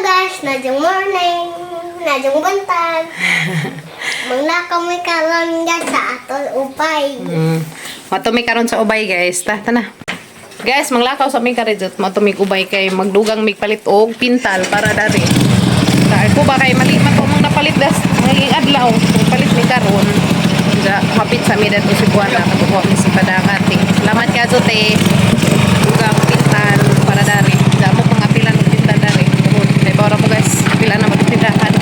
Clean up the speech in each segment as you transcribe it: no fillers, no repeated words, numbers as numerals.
guys, najong morning, najong buntag. Mangla kami karon guys sa atol upay. Matumi karon sa ubay guys. Tana. Guys, manglakaw sa mi karejot, matumi ubay kay magdugang mig palit og pintal para dari. Dahil ko ba kay mali man ko mong napalit das ngayong adlaw, palit mi karon. Ja hapit sa mi dato si Buana katuko mi si Padakati. Salamat ka Zote. Dugang pintal para dari. Damo pang apilan og pintal dari. Dai bawra mo guys, pila na magtindahan.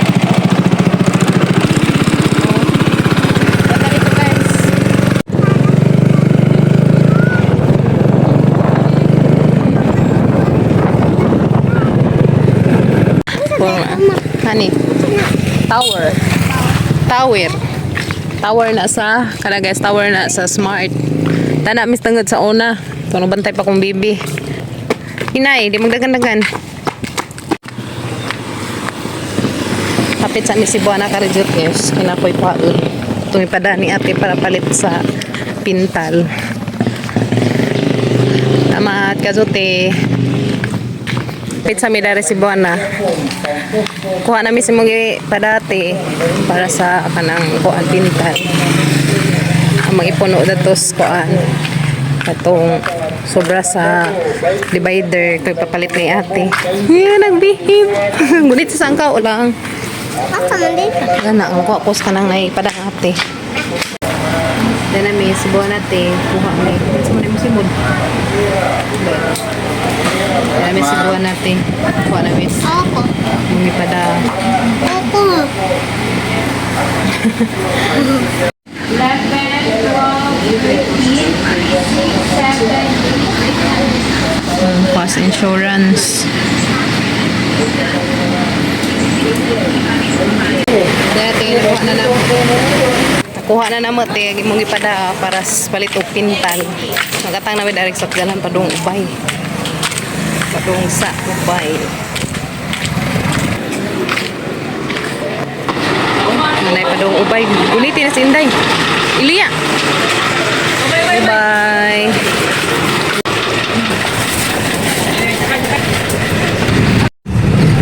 Hani? Tower na sa kada guys, tower na sa Smart. Tana mis tangad sa una. Tuno bantay pa kong bibi. Inay, di magdagan-dagan. Kapit sa mi si Buana karejot guys. Kinapoy pa tumipada ni ate para palit sa pintal. Tamat kazote. Pizza mi dari si Buana. Kuha namin si Mugi padati para sa kanang kuan pintal. Ang magipuno datos kuan katong sobra sa divider kay papalit ni ate. Yeah, nagbihim. Gunit sa sangka ulang. Asa man dito? Ana ang kuha pos kanang nay padang ate. Dana mi si Buana te kuha mi. Sa man mo si Mud. Dami si Buana te. Kuha namin. Ako. Mumi pada. Ako. 11, 12, 13, 17, Cost insurance. Dati nakuha na namo. Nakuha na namo te mong ipada para palit og pintal. Nagatang na direct sa dalan padung ubay. Padung sa ubay. Nanay padung ubay. Ulitin na si Inday. Iliya. Bye.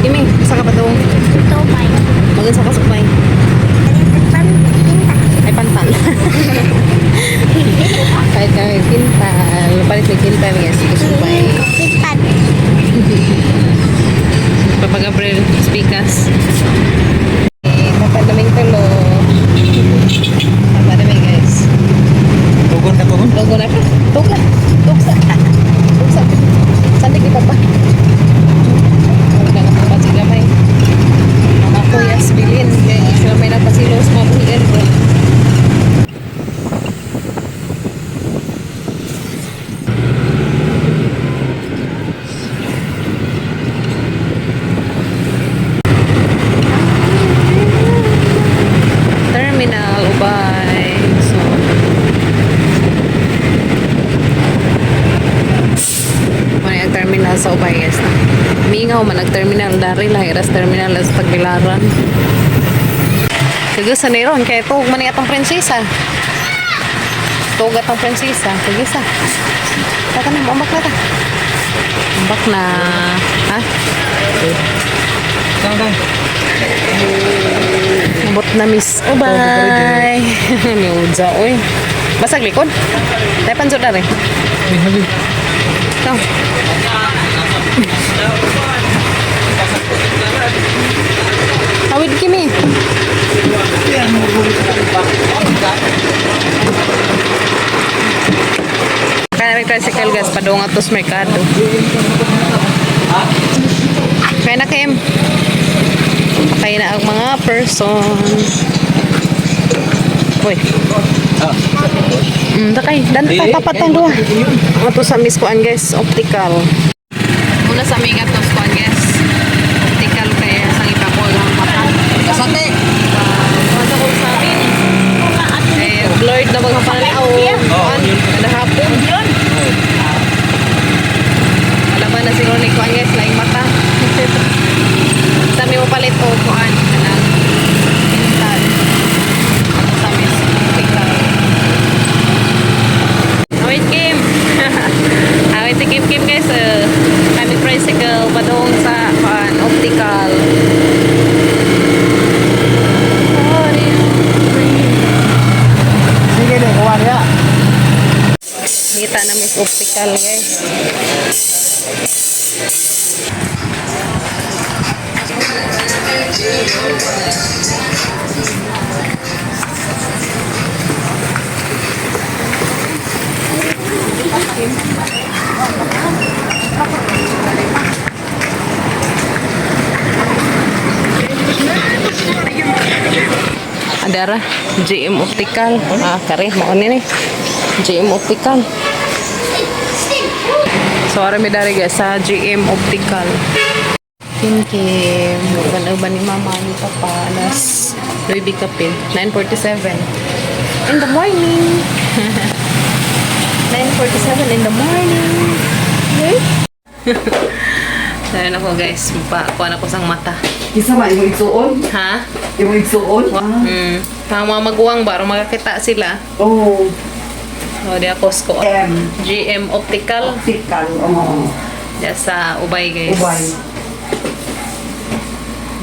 Iming, sa ka padung. Ito pa. Magan sa kasupay. Ay pantal. Kahit kami pintal. Palit may pintal guys. Kasupay. Pitan. Papa Gabriel, speakers. Papadaming tulo. Papadaming guys. Tugon ka tugon? Logo na ka. Tukla. Tuksa. Tuksa. Sandik di papa. Wala na papa si Gamay. Mga kuyas bilin. Kaya sila may napasilos mabuhin. Terminal Ubay. So, ano yung terminal sa Ubay guys. Mingaw man nag-terminal dari lang. Iras terminal sa Tagbilaran. Kagasa na ron. Kaya tuog man atong prinsesa. Tuog atong prinsesa. Kagasa. Taka na, umbak na ta. Umbak na. Ha? Saan tayo? Abot na miss. Oh, bye. Miudza, oy. Basag likod. Tayo pansod na rin. Ito. Hawid kimi. Kaya may tricycle gas padung atos merkado. Kaya na Kim. Kaya na ang mga person. Uy. Takay. Dan papatong doon. Ato sa Miss Kuan guys. Optical. Muna sa mga atos Kuan guys. Optical kaya sa ipako lang mata. Kasate! Masa ko sa amin. Eh, blurred na mga panalaw. Kuan. Kada hapon. Alaman na siguro ni Kuan guys. Laing mata. Sami mo palit o Kuan. Kanang pintal. Ato sa Miss Optical. Awit Kim. Awit si Kim guys. Kami tricycle Optical. Sige deh, kuha niya. Kita na Miss Optical, guys. Ada ra GM Optical. Kare mo ni GM Optical. So ara mi dari guys sa GM Optical. Kim uban ni mama ni papa alas Louis Kapil 9:47 in the morning. 9:47 in the morning. Ayan ako guys, kuha ako sang mata. Isa ba imong igsuon? Ha? Imong igsuon? Ang mga maguwang ba, makakita sila. Oh, O, di ako ko. GM Optical. tikal. Oo. Di sa Ubay guys. Ubay.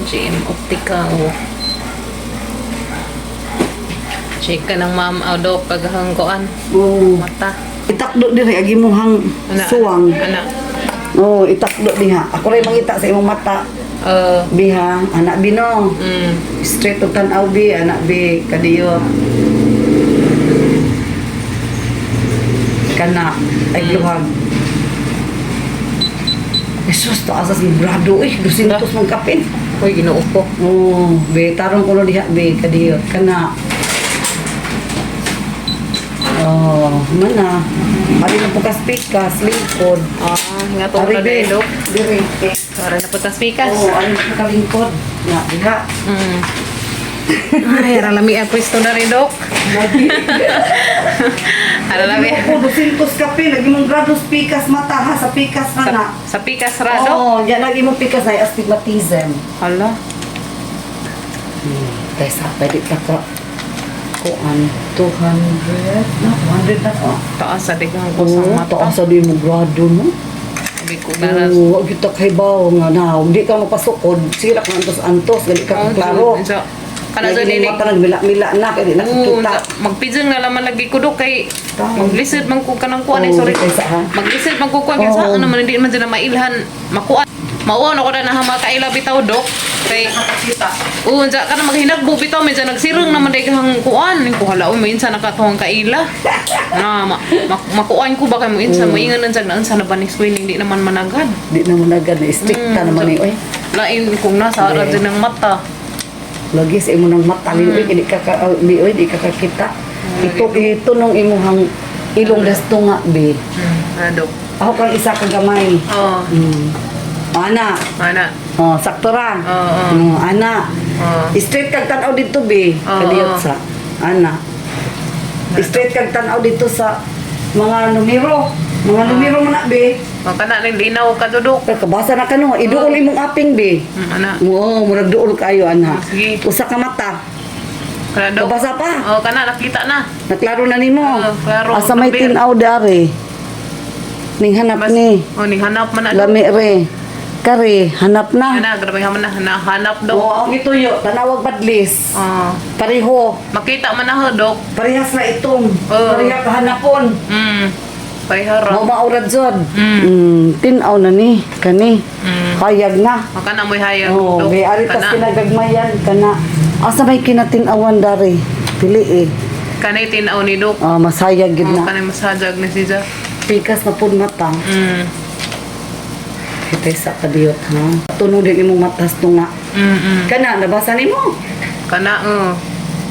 GM Optical. Check ka ng ma'am Audo paghangkoan. Oh. Mata. Itakdo diri agi mo hang Ana. suwang. Ana. Oh, itakdo diha. Ako ray mangita sa imong mata. Biha, anak bino. Straight to tan-aw bi, anak bi kadiyo. Kana ay luhag. Jesus, to asas ni brado 200 mong kapin. Uy, ginoo ko. Oh, be tarong kuno diha be kadiyo. Kana. Oh, mana? Ari na po kaspikas, lingkod. Nga to na be, dilo. diri. Para na po tas pikas. Oh, ari na po kalingkod. Na, diha. Ay, aralami ang pwesto na rin, Dok. Aralami. Ako, 200 kapin. Lagi mong grados pikas mata ha, sa pikas na na. Sa pikas ra, Dok. Oo, yan lagi mong pikas ay astigmatism. Hala. Kaysa, pwede ka ka. Kuan, 200. Na, 200 na ka. Taas sa digang ko sa Oo, mata. taas sa di mo grado mo. Sabi ko na Oo, wag kita kay bawo nga na. Hindi ka mapasukod. Sira ka antos-antos. Gali ka klaro. Kana sa Lagi dinig. mong mata nagmila-mila na. Kaya di nakikita. Magpidyon nga laman lagi ko, Dok. Kay maglisid man ko kanang kuan. Oo, Sorry. di kaysa, ha? Maglisid man ko kuan. Kaya Oo. saan naman hindi man dyan na mailhan. Makuan. Mauon ako na nahamakaila bitaw, Dok. Kay unsa ka na maghinagbo bitaw medyo nagsirong naman dai kang kuan ko hala uy minsan nakatuhang kaila na makuan ko ba kay mo insan moingan nan na unsa na ba ni screening di naman managad Di naman agad na stricta naman eh. Oy. lain kung nasa ara din ng mata Lagi sa imo ng mata. Hindi ka oy, di ka kakita. Ito nung imuhang ilong dastunga be. Dok Ako kang isa ka gamay. oh Ana. ana Oh, sakto ra. Ana. Straight kag tan-aw dito be. Kadiyot sa ana. Straight kag tan-aw dito sa mga numero. Mga numero mo na be. kana rin linaw ka, Dok. Kaya kabasa na kano, iduol imong aping be. Ana Oo, murag duol kayo ana. Sige. Usa ka mata. kana, Dok. Kabasa pa. Oh kana nakita na Naklaro na nimo. klaro. Asa may Napil. tin-aw dari. Ning hanap ni. Ning hanap man na, Dok. Lami re. Kare, hanap na. Ana grabe man na hanap, Dok. Oo, ang ituyo, tanawag badlis. Pareho. Makita man na, Dok. Parehas na itong. Oo. Pareha kahanapon. Pahihara. Mo maurad zod. Tinaw na ni. Kani. Hayag na. Maka na mo'y hayag. Oo, Dok. may aritas Kana. kinagagmayan. Kana. Asa may kinatinawan dari. Pili eh. Kanay tinaw ni Dok. Mas hayag gid na. Kanay masajag ni siya. Pikas na pud mata. Kita sa kadiyot ha. Tunog din imong matas tunga. Kana, nabasa nimo. Kana,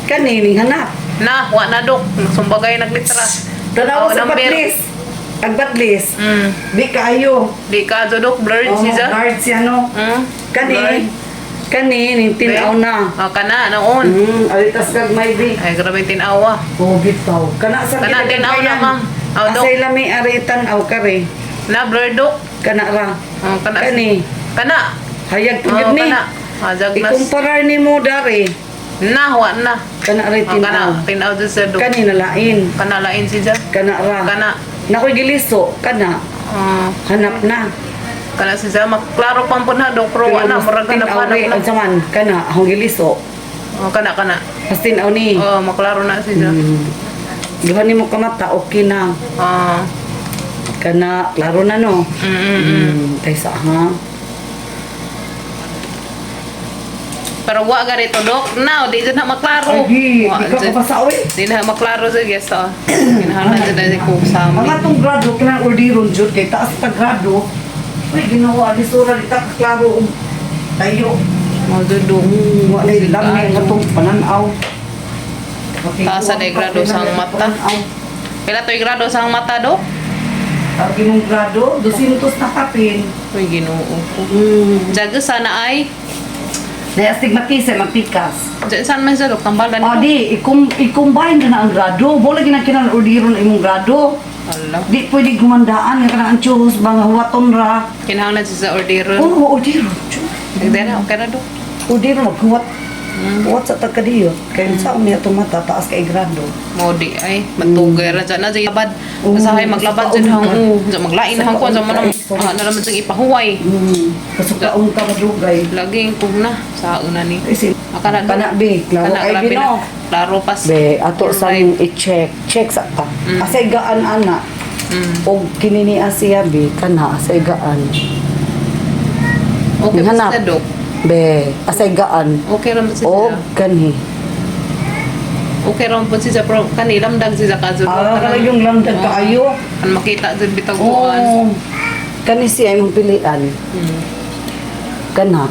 Kani, ning hanap. Na, wa na, Dok. Sumbagay naglitra. Tanaw sa number. badlis. Ang badlis. Di kaayo. Di ka, Dok. Blurred siya. Guard siya no. Kani. Kani, ning tinaw na. Kana, noon. Alitas kag may di. Ay, grabe tinaw ah. Oh, bitaw. Kana sa Kana, tinaw na, ma'am. Dok. Asay lami aritan aw kare. Na, blurred, Dok. Kana ra. Kana. Kani. Kana. Hayag tugid ni. Kana. Hajag nas. Ikumparar nimo dari. Na, wa na. Kana ra Kana, tinaw. tinaw dyan siya, Dok. Kani nalain. Kana lain siya. Kana ra. Kana. Nakoy giliso kana. Hanap na. Kana siya maklaro pang punha dok pero wala murag na awi na. ang saman kana akong giliso. Oh kana. Pastin aw ni. Oh maklaro na siya. Diba ni mo kamata okay na. Ah. Kana klaro na no. Kaysa ha. Pero wa ganito dok. Now di na maklaro. Ay, Wa, di ka dyan. kapasawi. Di na maklaro sa guest oh. Kinahanglan sa dali ko sa Mga amin. tong grado kailangan ordiron jud kay taas pa grado. Uy, ginawa ni sura di ta klaro tayo. Mo dudong. Wala lami nga tong pananaw. Taas sa degrado sa mata. Pila to'y grado sa mata dok? Ang imong grado 200 na kapin. Uy Ginoo ko. Jaga sana ay Na astigmatise magpikas. Diyan saan man sa dok tambalan O di, i-combine na ang grado. Wala ginang ordiron imong grado. Ala. Di pwede gumandaan nga kanang churros bang huwaton ra. Kinahanglan siya sa orderon. Oh, ordiron. Nagdala okay na dok. Ordiron maghuwat. Huwat sa tagkadiyo. Kaya sa niya itong mata, taas kay grado. Modi ay matugay ra dyan na dyan labad. Masahay maglabad dyan hang maglain hang kuwan sa manang nalaman dyan ipahuway. Kasukaon ka madugay. Laging kung na sa una ni. Kasi, Akala kana be, klaro Kana kay grabe Gino. na. Klaro pas. Be, ato sa Alright. i-check. Check sa ta. Asay gaan ana. O kinini siya be, kana asay gaan. Okay ba Hanap. siya dok? Be, asay gaan. Okay ra siya. O kanhi. Okay ra po siya pero kanilang dag siya kaso. Kala yung lamdag kaayo. Kan makita dyan bitag Oo. kuwan. Kani siya imong pilian. Kana.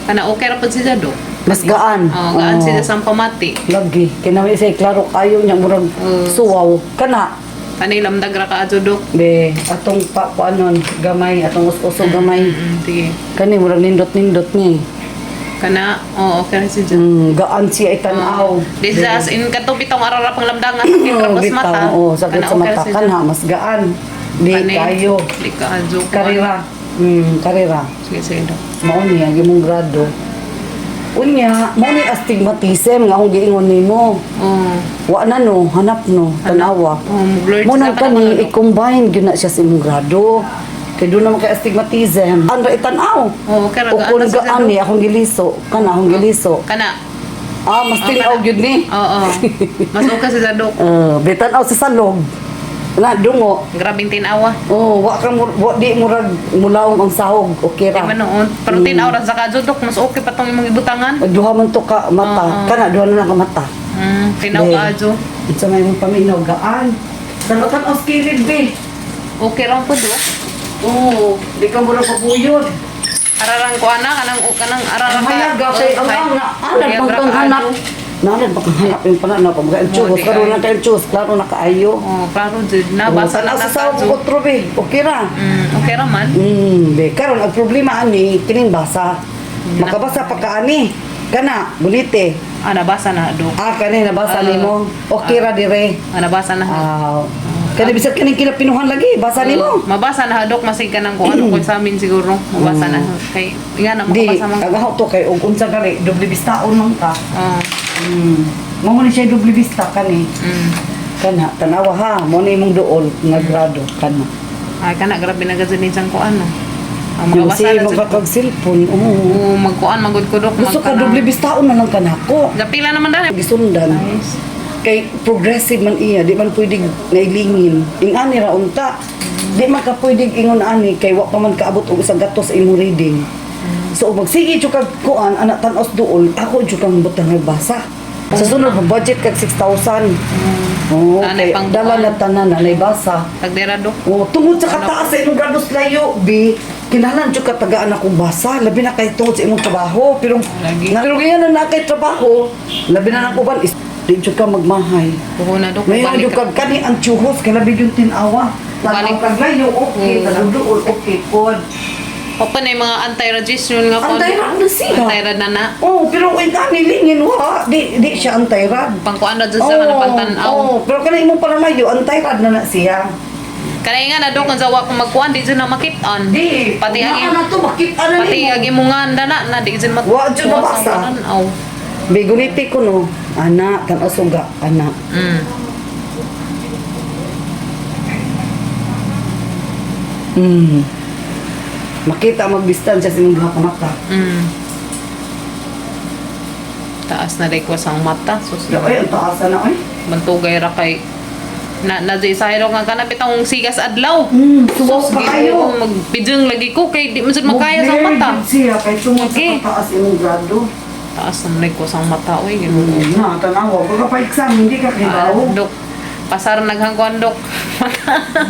Kana okay ra po siya dok? Mas gaan. Oh, gaan siya sa pamati. Lagi. Kinawi say klaro kayo niya murag suwaw. Kana. Kanilang dag ra kaadto dok. Be, atong paano gamay, atong us-uso gamay. Sige. Kani murag nindot-nindot ni. Kana, okay ra siya. Gaan siya itanaw. This as in kato bitong arara pang lamdangan sakit ra mas mata. Oo, sakit sa mata. Kana, mas gaan. Di kayo. Di ka adyo. Karira. Karira. Sige, sige daw. Mao niya, imong grado. Unya, mo ni astigmatism nga akong giingon nimo. Oh. Wa na no, hanap no, tanawa. Blurred Mo nang sa kani i-combine gyud na siya sa imong grado. Kay doon naman kay astigmatism. Ang itanaw. Oh, okay ra O kung nagaan ni akong giliso, kana akong giliso. Kana. Mas tinaw gyud ni. Oo. Mas okay sa dok. Bitan sa salog. Na dungo. Grabing tinawa. Wa ka wa di murag mulawong ang sahog. Okay Di ra. man noon. Pero tinawa ra sa kadyo dok mas okay pa tong imong ibutangan. Duha man to ka mata. Kana duha na lang ka mata. Tinaw Be. ka adyo. Sa may mong paminaw gaan. Sanotan ang skilid be. Okay ra po dok. Di ka murag papuyod. Ararang ko ana kanang ararang Ang hayaga kay ang anak pagkanghanap. Nanan pagkanghanap yung pananaw pag churros di karon ay. na kay churros klaro na kaayo. Oh, klaro jud. Nabasa na sa sa sa kadyo. otro be. Okay ra. Okay ra man. Be karon ang problema ani kining basa. Makabasa pa ka ani. Kana bulite. Nabasa na dok. Kani nabasa nimo. Okay ra dire. Nabasa na. Kani bisag kaning kinapinuhan lagi basa nimo. Mabasa na hadok masig ka nang kung ano ko sa amin siguro. Mabasa na. Kay nga na Di makabasa man. agaw to kay og unsa gali doble bistaon man ka. Oh. Mo ni siya doble bista kani. Kana tanawa ha mo ni imong duol nga grado kana. Ay kana grabe na gazin ko ano. Ang Yung makabasa si na jud. magkakag cellphone. Oo, magkuan magud ko dok. Gusto ka doble bistaon na lang kanako. Gapila naman dali. Gisundan. Nice. Kay progressive man iya, di man pwedeng nailingin. Ingani ra unta. Di man ka pwedeng ingon ani kay wa pa man kaabot og isang gatos sa imong reading. So magsige jud kag kuan anak tan-os duol, ako jud kang butang basa. Sa sunod budget kag 6,000. Nanay kay pang dala buwan. na tanan nanay basa. Tagdera dok. Tungod sa kataas sa imong grados layo, bi, kinahanglan jud ka tagaan akong basa, labi na kay tungod sa imong trabaho, pero Lagi. pero ganyan na kay trabaho, labi na nang uban is di jud ka magmahay. Kuho na dok. Ngayon Balik yung ka. kani ang tsuhos, kaya labi yung tinawa. Balik. Tanaw kag layo, okay, tanaw duol, okay, pod. Open na yung mga anti-registion nga po. Antayrad na siya. Anti-rad na na. Pero kung kani lingin, wa, di siya antayrad. Pangkuan na dyan sa kanang pantanaw. Pero kani imong palamayo, antayrad na siya. Kanay nga na dok ang sawa kung magkuan di dyan na makitaan. Di, Pati nga ang na to, makita na pati nimo. ang imong na di dyan mat. Wa dyan nabasa. Aw. Biguniti ko no, anak, kan asuga, anak. Makita magdistansya sa imong duha ka mata. Taas na day ko sang mata. Sus, Ay, ang taas na oy. mantugay ra kay na di sa hero nga kanapit ang sigas adlaw. Suwaw pa kayo. Magpidyong lagi ko kay di man jud makaya sang mata. Siya kay tungod Okay. sa taas imong grado. Taas na day ko sang mata oy Ginoo. Na, tanawa. Pagka pa-exam, hindi ka kibaw. Dok. Pasar naghangkuan dok.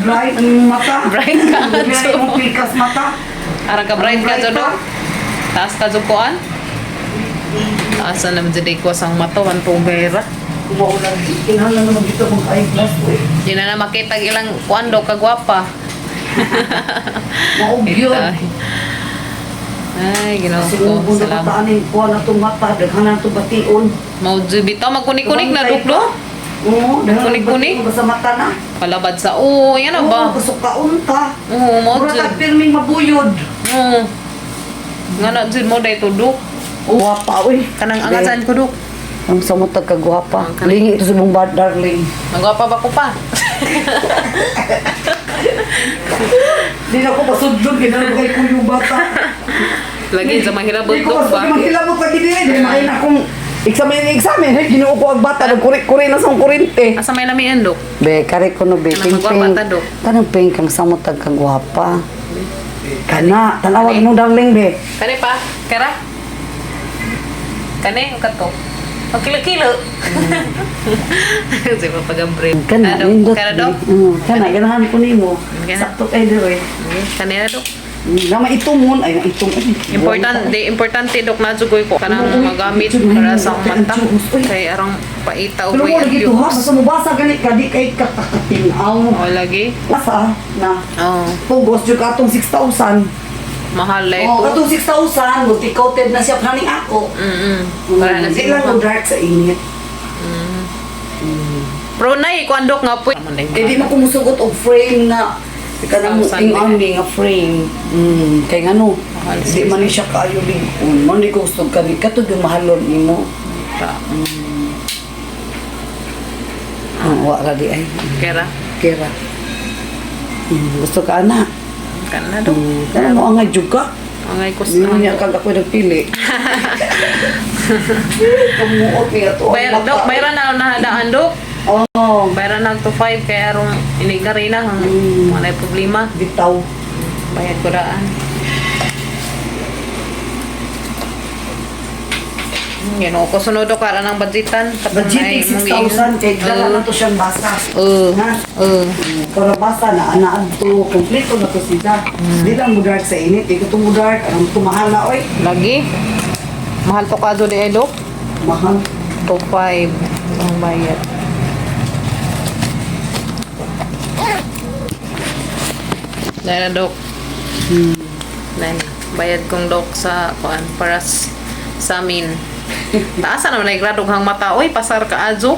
Bright ang mata. Bright ka, Bright so. ang pikas mata. Ara ka bright ka jud dok. Taas ka jud kuan. Taas na naman jud day ko sang mata mantugay ra. Kumaw lagi. Kinahanglan naman dito kung eyeglass ko eh. Di na makita ilang kuan dok kagwapa. Maugyod. Ay, Ginoo ko. Sinubong na Salamat. kataan yung kuha na itong mata. Daghanan itong bation. Mao jud bitaw magkunik-kunik na dok do. Oo, daghanan Kunik-kunik? bation sa mata na. Palabad sa yan na ba? Oo, kasukaon ka. Oo, mo Mura jud. ka pirming mabuyod. Oo. Nga na jud mo day tudok. Guwapa, uy. Kanang angasan ko dok. Ang samutag ka guwapa. Ang kanang- Lingi ito sa mong bad, darling. Nagwapa ba ko pa? Di na ako pasudlog. Ginano kay kuyo bata. Lagi sa mahirabot Di ko dok ba? pasudlog. Manghilabot lagi din. Di main akong examen. Ginoo ko ang bata. Nagkurik-kurik na sa kurinte. Asa may lamian dok? Be, kare ko no be, Kanang ping-ping. magwapa ta, Dok. Kanang ping kang samutag kang gwapa. Kana, tanawag mo darling be. Kani pa? Kara? Kani o kato? O kilo-kilo? Kasi papagambre. Kana, Dok? nindot. Kara dok? Kana, ganahan ko nimo. Kana. Sakto kay dire. Kani na dok? Na maitumon ay itum. Importante dok na jugoy ko kanang magamit para sa mata. Kay arang paita o Pero mo lagi to ha, juice. basta mubasa ganit ka di kay kakatinaw. O lagi? Basta na. Oo. Pugos jud ka atong 6,000. Mahal like Oh, ko. katong 6,000, multi-coated na siya kaning ako. Para na Di lang siya. ko dark sa init. Pro na ikuan dok nga po. Eh di mo kumusugot og frame na kanang 6,000 ing nga frame. Kay ngano, Mahal di man ni siya kaayo ligon. Mo ni gusto ka di katud yung mahalon nimo. Wa ra di ay. Kera. Kira. Gusto ka ana. Kana dok. Kana mo angay juga. Angay ko Hindi sa. niya kag ako nagpili. Kamuot niya to. Bayar dok, bayaran na nahadaan dok. Oh, Bayaran na to 5 kay arong inigari na hang wala problema. bitaw. Bayad ko daan. Ginoo ko sunod ko ara ng budgetan. Budget 6,000 kay dala na to siyang basa. Ha? Para basa na anaan to, kompleto na to siya. Di lang mo dark sa init, di ko to mo dark, ang tumahal na oy. Lagi. Mahal to kado di edok. Mahal. To 5 ang bayad. Dahil na dok. Dahil bayad kong dok sa kuan para sa amin. Taasa naman na igradog hang mata. Uy, pasar ka azo.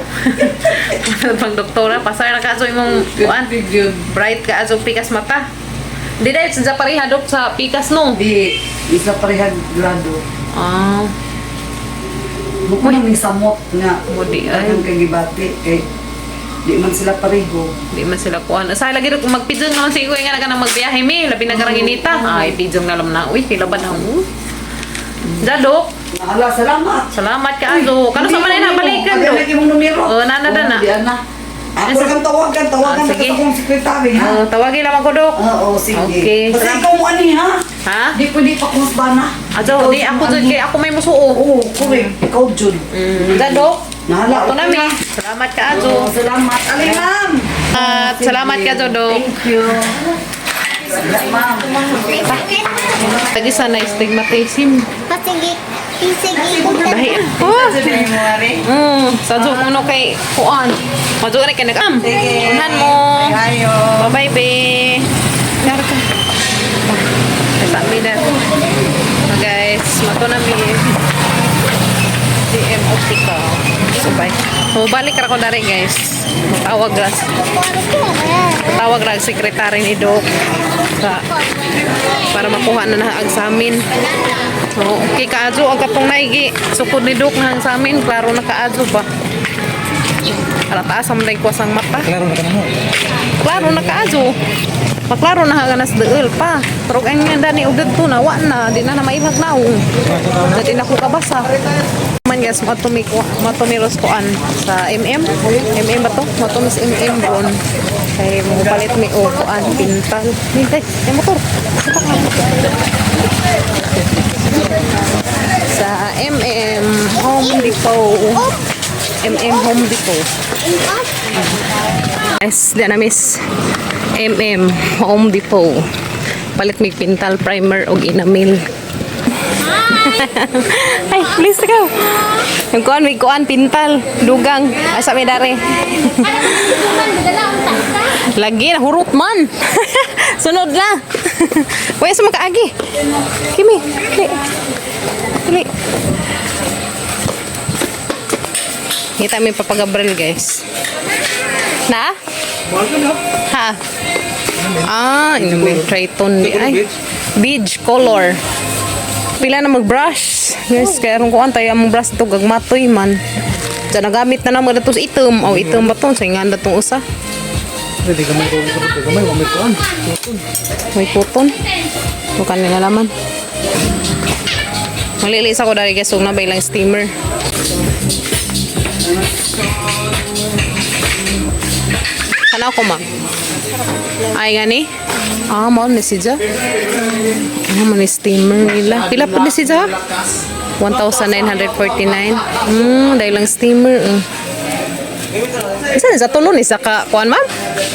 Pang doktora, pasar na ka azo imong kuan. Bright ka azo pikas mata. Di dahil sa pareha dok sa pikas no. Di, isa parehag grado. Ah, Mukha nang samot nga. Mudi, ay. Ang kagibati, kay di man sila pareho. di man sila kuan. Sa lagi dok magpidjong naman si Ikoy nga na magbiyahe mi, labi na karang inita. Ay, pidjong na lam na. Uy, kilaban na. Dok. Nahala, salamat. Salamat ka azo. Kano sa manay na balikan Agad dok. lagi mong numero. Oh, nana na. Di ana. Ako kang tawagan Ah, ka sige. sa akong sekretary ha. Tawagin lang ako dok. Oo, sige. Okay, Basta salamat. ikaw mo ani ha. Ha? Di pwede pa kung bana. Azo, di ako jud kay ako may musuo. Oo, correct. Ikaw jud. Dok. Nahala. Ito okay na mi. na. Salamat ka azo. Oo, salamat. Alay, ma'am. At salamat ka azo dok. Thank you. Salamat, ma'am. Tagi sana stigmatism. Pasigi. Pisigi. Dahil. Oh. Sa zo mo kay kuan. Majo na kay nagam. Unan mo. Bye bye be. Yar ka. Sabi na. Guys, mato na mi. DM Optica. So bye. Balik ra ko dari guys. Tawag ras. Tawag ra sekretary ni Doc sa para makuha na ang examen. Oh, okay kaadyo ang katong naigi sukod ni Doc na ang examen klaro na kaadyo ba. Ala taas ang ko sang mata. Klaro na ka na mo. Klaro na kaadyo. Paklaro na ganas deul pa. Pero ang nga dani udad to na wa na di na maibag naong. Dadi na ko kabasa. Man guys, matumiros ko an sa MM ba to? Matumis MM ron. Kay mo palit mi o kuan pintal. Hintay, yung motor. Sa MM Home Depot. MM Home Depot. Guys, di na miss. MM Home Depot. Palit mi pintal, primer og enamel. Ay, please go. Yung kuan pintal, dugang, asa may dare. Lagi na hurot man. Sunod na. Wala sa makaagi. Kimi. Dili. Kita mi papagabril guys. Na? Ha? Ini may Triton di ay. Beige color. Pila na mag-brush. Yes, kaya ron ko antay ang brush ito gagmatoy man. Diyan nagamit na naman ito sa item. O item ba ito? Sa inganda itong usa. Hindi ka may kuhan. May puton. Ito kanila laman. Malilis ako dari guys. Huwag na ba ilang steamer. Ano ako ma? Ay gani? Mau ni si Ja. Mau ni steamer nila. Pila po ni si Ja? 1,949. Dahil lang steamer. Isa sa tulo ni sa kuan ma'am?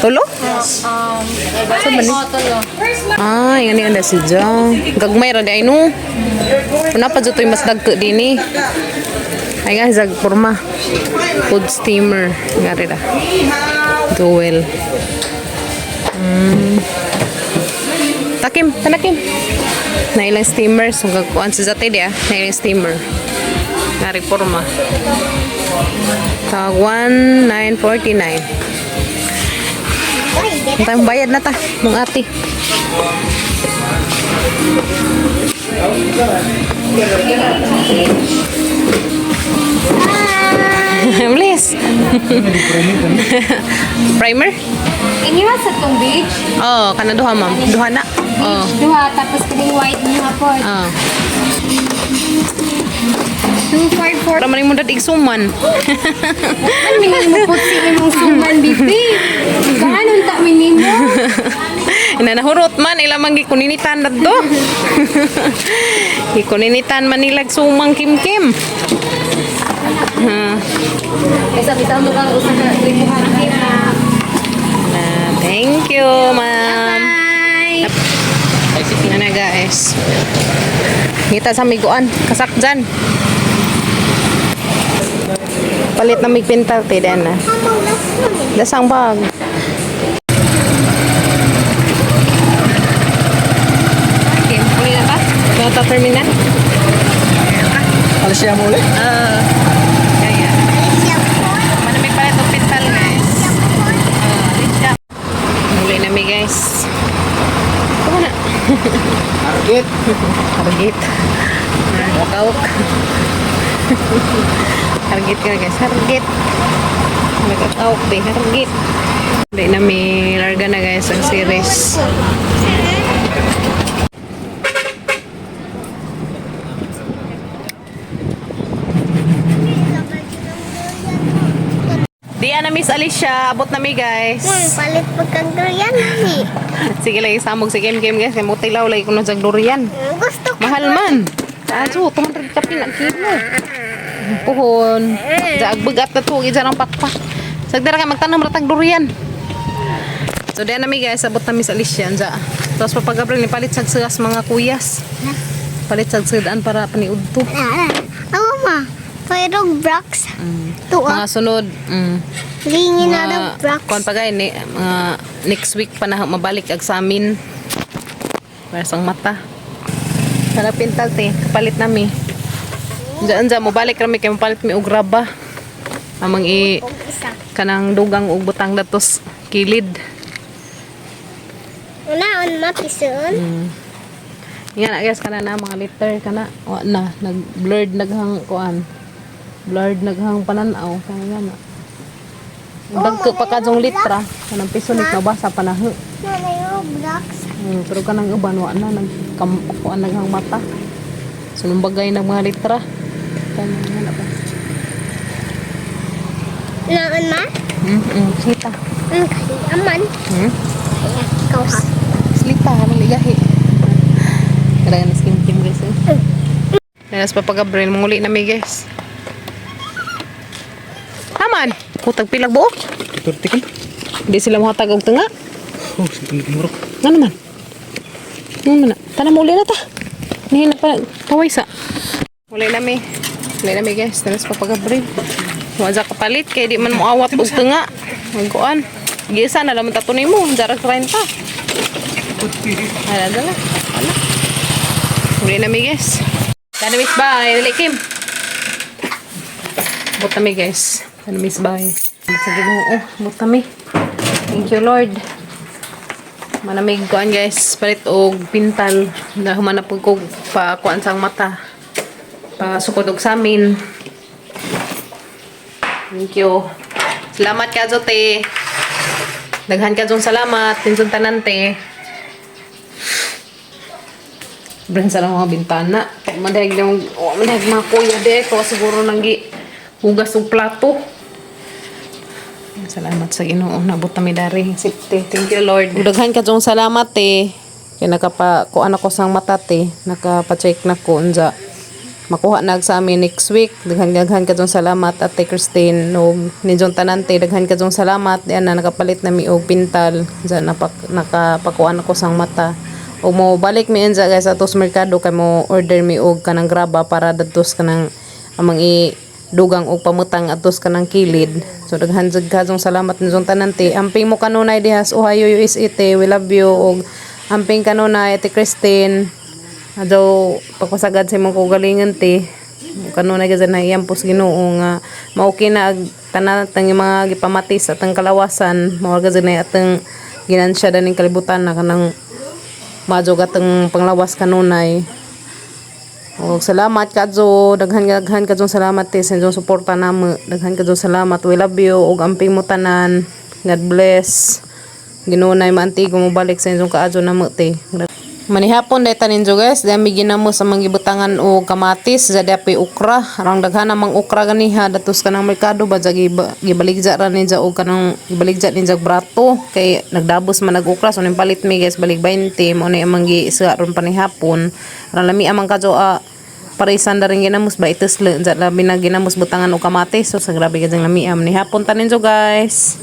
Tulo? Sa ba ni? Yan ni si Ja. Gagmay ra di ay no. Una pa dito mas dagko din eh. Ay nga zag forma. Food steamer. Ngari ra. Duel. Takim, tanakim. Na ilang steamer. So, gagkuhan sa zate dia. Na ilang steamer. Na reforma. Tawag 1,949. Ang tayong bayad na ta. Mong ate. Please. Primer? Iniwa sa tong beach. Oh, kana duha ma'am. Duha na. Oh. Duha, tapos kaning white niya hapon. Ah. 244. Para man mo dadig suman. Ano minimo putsi imong suman, bibi? Kanon ta minimo? Ina nahurot man ila man gikuninitan dadto. Gikuninitan man nilag sumang kimkim. Kaysa bitaw to kang usa ka libuhan kita. Thank you, ma'am. Bye. Na guys. Kita sa miguan, kasak dyan. Palit na may pintal te den na. Dasang bag. Okay, muli na ba? Nota terminal. Alas siya mo ulit? Kaya. Mana may palit ng pintal guys. Muli na mi guys. Kuma na. Target. Hargit. Wakawak. Hargit ka guys. Hargit. Nagkakawak deh. Hargit. Hindi na may larga na guys ang series. Diyan na Miss Alicia. Abot na mi guys. Palit pagkang durian ni. Sige lagi samog si Game guys. Kaya mo tilaw lagi kung nagsag durian. Gusto ko. Mahal man. Aso, 200 ka pinag-kilo. Puhon. Agbagat na to. Gidya ng pakpak. Sagdara ka magtanong ratag durian. So, diyan nami guys. Abot na Miss Alicia. Tapos papagabril ni palit sagsagas mga kuyas. Palit sagsadaan para paniud to. Ako ma. Pero Brox. Tuwa. Mga sunod. Lingin na daw Brox. Kuan pa gay ni next week pa na mabalik ag sa amin. Para sang mata. Sana pintal te, kapalit nami. Diyan mo balik kami kay mapalit mi og graba. Amang kanang dugang og butang datos kilid. Unaon mapison. Yan na guys kana na mga liter kana wa na nag-blurred naghang kuan. Blurred naghang pananaw kaya na. Dagko pa kadtong litra kanang piso ni nabasa pa na. Nanay, blocks. Pero kanang uban wa na nagkamukuan naghang mata. Sulumbagay ng mga litra. Kanang na ba? Naan ma? Slita. Kasi aman. Kaya ikaw ha. Slita, maligahi. Kaya na skin guys. Nanas pa pag-abril, muli na may guys. Haman, kutag pilag buok. Turti kan? Hindi sila mahatag og tunga. Oh, sige murok. Nga naman. Nga naman. Tanam uli na ta. Nihin na pa pawisa. Uli na may. Uli na may guys. Nanas pa pag-abril. Waza kapalit kaya di man mo awat og tunga. Magkuan. Gisa na laman tatunay mo. Jarag 30. Hala dala. Hala. Uli na may guys. Tana miss bye. Dali Kim. Butami guys. Tana miss bye. Sa Ginoo. Butami. Thank you Lord. Manamig kuan guys. Palit og pintal. Dahuman na po ko pa kuan sang mata. Pa sukod og sa amin. Thank you. Salamat ka Zote. Daghan ka jong salamat. Tinsun tanan te. Bring sa lang mga bintana. Madahig mga kuya de. Kaya siguro nanggi hugas og plato. Salamat sa Ginoo. Nabot na mi dari. Sipte. Thank you Lord. Daghan ka jong salamat te. Kaya kuan ako sang mata te. Nakapa-check na ko. Unja. Makuha na sa amin next week. Daghan ka jong salamat Ate Christine. No, ni jong tanan te. Daghan ka jong salamat. Yan na nakapalit na mi og pintal. Diyan nakapakuan ako sang mata. O mo balik mi enja guys atos merkado kay mo order mi og kanang graba para datos kanang amang dugang og pamutang atos kanang kilid. So daghan jud kajong salamat nizong tanan te. Amping mo kanunay dihas Ohio USA te. We love you og amping kanunay Ate Christine. Adaw pagpasagad sa imong kagalingan te. Kanunay gid na iyampos Ginoo nga maoki na tanan tang mga gipamati sa atang kalawasan. Mao gid na atang ginansya daning kalibutan na kanang majog atong panglawas kanunay. O salamat kadto, daghan kadto salamat te sa inyong suporta namo. Daghan kadto salamat. We love you og amping mo tanan. God bless. Ginunay maantigo mo balik sa inyong kaadto namo te. Manihapon day taninjo guys, dami ginamo sa mga gibutangan o kamatis, sa dapi ukra, arang daghan namang ukra ganiha datos kanang merkado ba gibaligja ra ninja og kanang gibaligja ninja brato kay nagdabos man nag-ukra so nipalit mi guys balik 20 mo ni amang giisa ron panihapon. Arang lami amang kadto parisan da rin ginamos ba itus labi na ginamos butangan o kamatis so sa grabe gid lami am ni hapon taninjo guys.